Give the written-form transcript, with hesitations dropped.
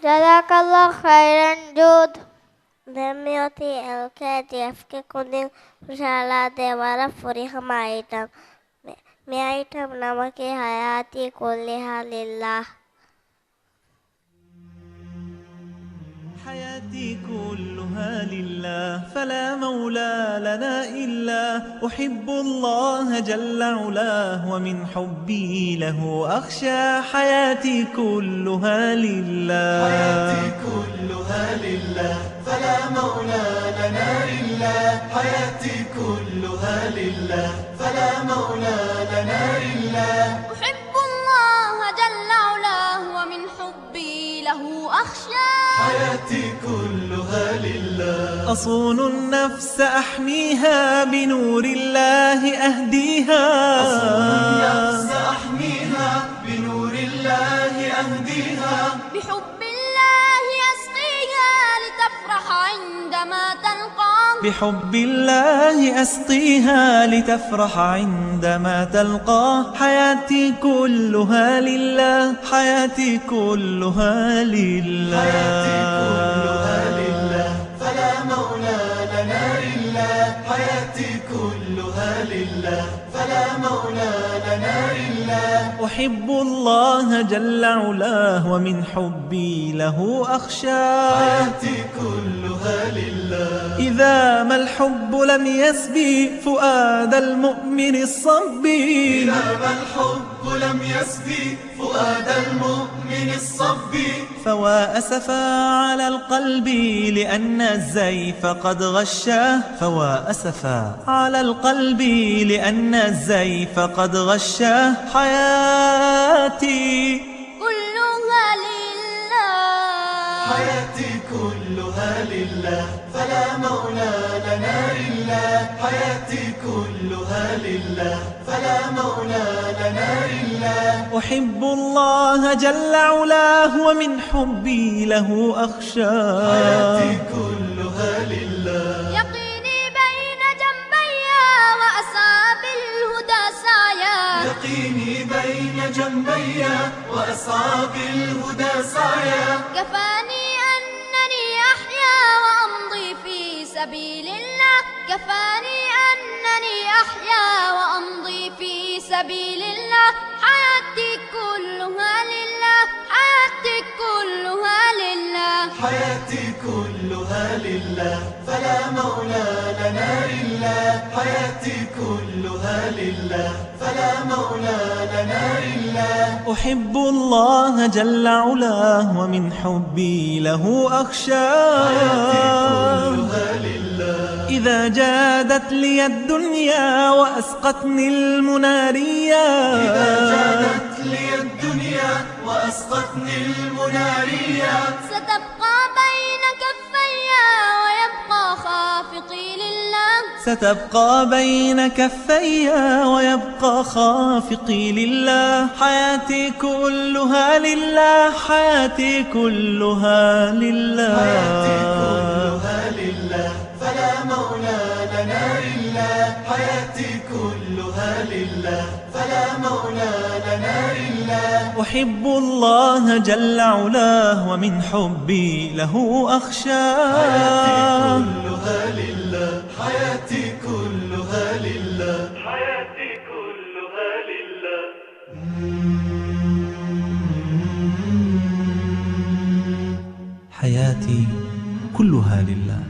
Jazakallah khairan Jud. Demi el KDF que kuning ushala devara furi hamaitam. Me aitam namake hayati kulliha lillah. حياتي كلها لله فلا مولى لنا إلا أحب الله جل علاه ومن حبي له أخشى حياتي كلها لله حياتي كلها لله فلا مولى لنا إلا حياتي كلها لله فلا مولى لنا إلا أحب الله جل علاه ومن حبي له أخشى حياتي كلها لله أصون النفس أحميها بنور الله أهديها أصون النفس أحميها بنور الله أهديها بحب الله أسقيها لتفرح عندما تلقاه بحب الله أسقيها لتفرح عندما تلقاه حياتي كلها لله حياتي كلها لله حياتي كلها لله فلا مولى لنا إلا حياتي كلها لله فلا مولى لنا إلا أحب الله جل علاه ومن حبي له أخشى حياتي كلها لله إذا ما الحب لم يسبي فؤاد المؤمن الصبي إذا ما الحب لم يسبي فؤاد المؤمن الصبي فوا أسفا على القلب لأن الزيف قد غشاه فوا أسفا على القلب لأن الزيف قد غشاه حياتي كلها لله حياتي كلها لله فلا مولى لنا إلا حياتي كلها لله فلا مولى لنا إلا أحب الله جل علاه ومن حبي له أخشى حياتي كلها لله يقيني بين جنبي وأسعى بالهدى سعيا يقيني بين جنبي وأسعى بالهدى سعيا كفاني أنني أحيا وأمضي في سبيل الله كفاني أنني أحيا وأمضي في سبيل الله حياتي كلها لله حياتي كلها لله حياتي كلها لله فلا مولى لنا إلا حياتي كلها لله فلا مولى لنا إلا أحب الله جل علاه ومن حبي له أخشى حياتي كلها لله إذا جادت لي الدنيا وأسقتني المناريا إذا جادت لي الدنيا وأسقتني المناريا ستبقى بين كفي ويبقى خافقي لله ستبقى بين كفي ويبقى خافقي لله حياتي كلها لله حياتي كلها لله حياتي كلها لله فلا مولى لنا إلا حياتي كلها لله فلا مولى لنا إلا أحب الله جل علاه ومن حبي له أخشى حياتي كلها لله حياتي كلها لله حياتي كلها لله حياتي كلها لله.